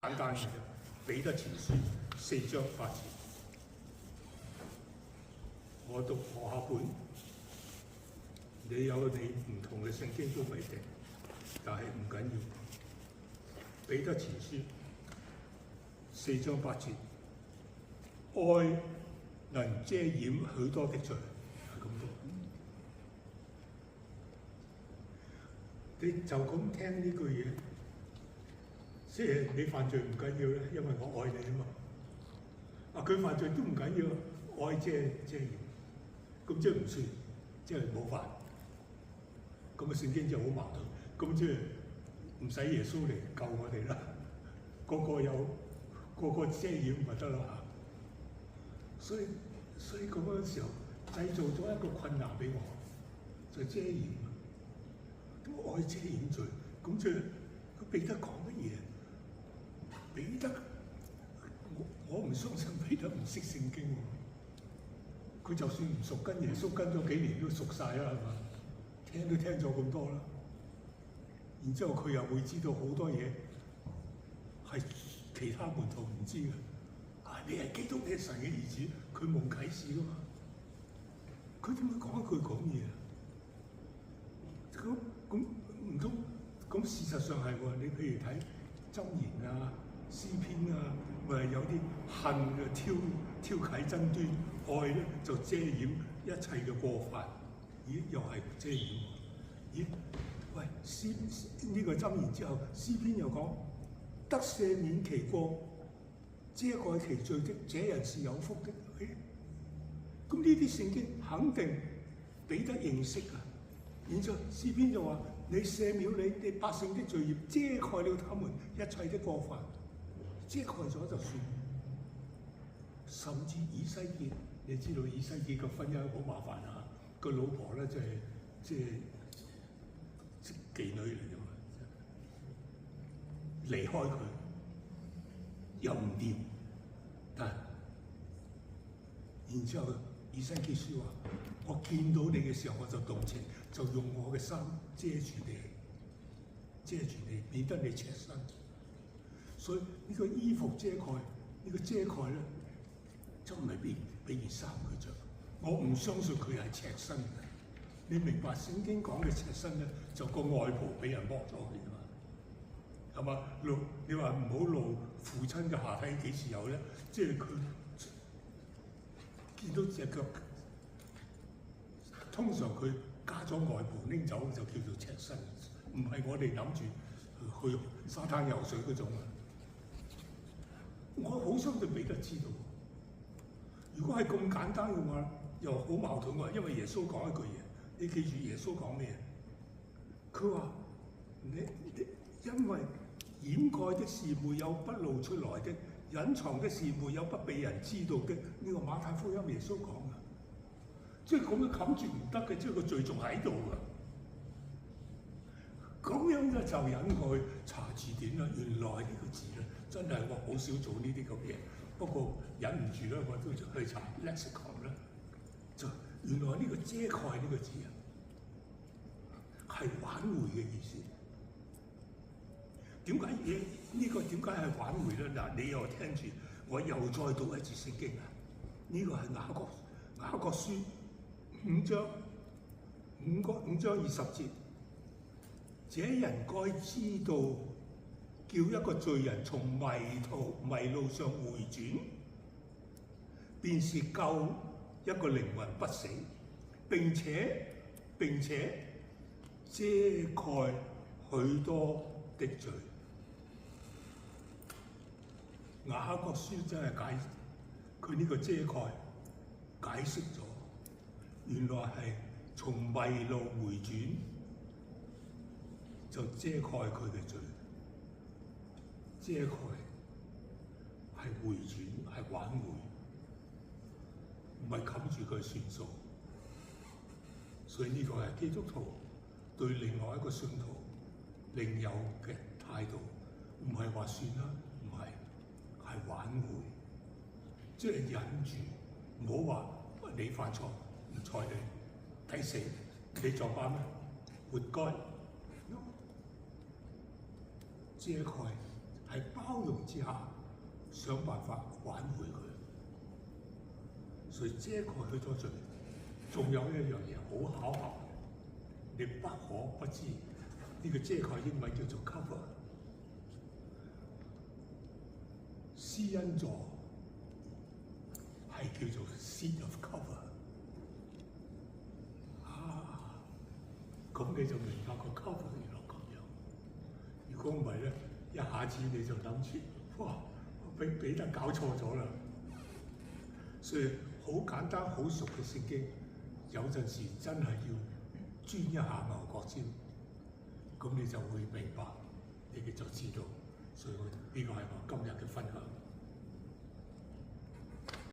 簡單嘅啫。彼得前書4章8節，我讀學校本，你有你唔同嘅聖經都未定，但係唔緊要。彼得前書4章8節，愛能遮掩許多的罪，係咁讀。你就咁聽呢句嘢，即係你犯罪唔緊要咧，因為我愛你啊嘛。啊，佢犯罪都唔緊要，愛遮掩，咁即係唔算，即係冇犯。咁啊，聖經就好矛盾。咁即係唔使耶穌嚟救我哋啦，個個遮掩咪得啦嚇。所以咁嘅時候製造咗一個困難俾我，就遮掩。愛遮掩罪，咁即係彼得講乜嘢？彼得，我唔相信彼得唔識聖經喎。佢就算唔熟，跟耶穌跟咗幾年都熟晒啦，係嘛？聽都聽咗咁多啦。然之後佢又會知道好多嘢係其他門徒唔知嘅。啊，你係基督，你係神嘅兒子，佢冇啟示噶嘛？佢點會講一句講嘢啊？咁唔通咁事實上係喎？你譬如睇箴言啊、詩篇啊，咪有啲恨啊挑起爭端，愛咧就遮掩一切嘅過犯。咦，又係遮掩喎？咦，喂，呢個箴言之後，詩篇又講得赦免其過、遮蓋其罪的，這人是有福的。咁呢啲聖經肯定彼得認識啊。然之後詩篇就話：你赦免你百姓的罪孽，遮蓋了他們一切的過犯，遮蓋咗就算。甚至以西結，你知道以西結個婚姻好麻煩啊！個老婆咧即係妓女嚟㗎嘛，離開佢又唔掂，但然之後以西結書話：我見到你嘅時候我就動情。就用我嘅衫遮住你，免得你赤身。所以呢個衣服遮蓋，呢個遮蓋咧，就唔係俾件衫佢着。我唔相信佢係赤身嘅。你明白聖經講嘅赤身咧，就個外袍俾人剝咗佢㗎嘛，係嘛？你話唔好露父親嘅下體幾時有咧？即係佢見到隻腳，通常佢加咗外袍拎走就叫做赤身，唔係我哋諗住去沙灘游水嗰種啊！我好相信彼得知道，如果係咁簡單嘅話，又好矛盾喎。因為耶穌講一句嘢，你記住耶穌講咩？佢話：你因為掩蓋的事沒有不露出來的，隱藏的事沒有不被人知道的。呢個馬太福音耶穌講嘅。即係咁樣冚住唔得嘅，即係個罪仲喺度㗎。咁樣咧就引我去查字典啦。原來呢個字咧真係我好少做呢啲咁嘢，不過忍唔住咧，我都去查 lexicon 啦。就原來呢個遮蓋呢個字啊，係挽回嘅意思。點解呢個點解係挽回咧？嗱，你又聽住，我又再讀一次聖經啊！呢個係雅各書5章20節，這人該知道，叫一個罪人從迷路上回轉，便是救一個靈魂不死，並且遮蓋許多的罪。雅各書真係佢呢個遮蓋解釋咗，原來係從迷路回轉就遮蓋佢嘅罪，遮蓋係回轉係挽回，唔係冚住佢算數。所以呢個係基督徒對另外一個信徒另有嘅態度，唔係話算啦，唔係，係挽回，即係忍住，唔好話你犯錯唔睬你，睇死你作罷咩？活該，遮蓋係包容之下想辦法挽回佢。所以遮蓋許多罪，仲有一樣嘢好巧合，你不可不知呢個遮蓋英文叫做 cover。施恩座係叫做 seat of cover。咁你就明白個 cover 原來咁樣。如果唔係咧，一下子你就諗住，哇！彼得搞錯咗啦。所以好簡單、好熟嘅聖經，有陣時真係要鑽一下牛角尖，咁你就會明白，你哋就知道。所以呢個係我今日嘅分享。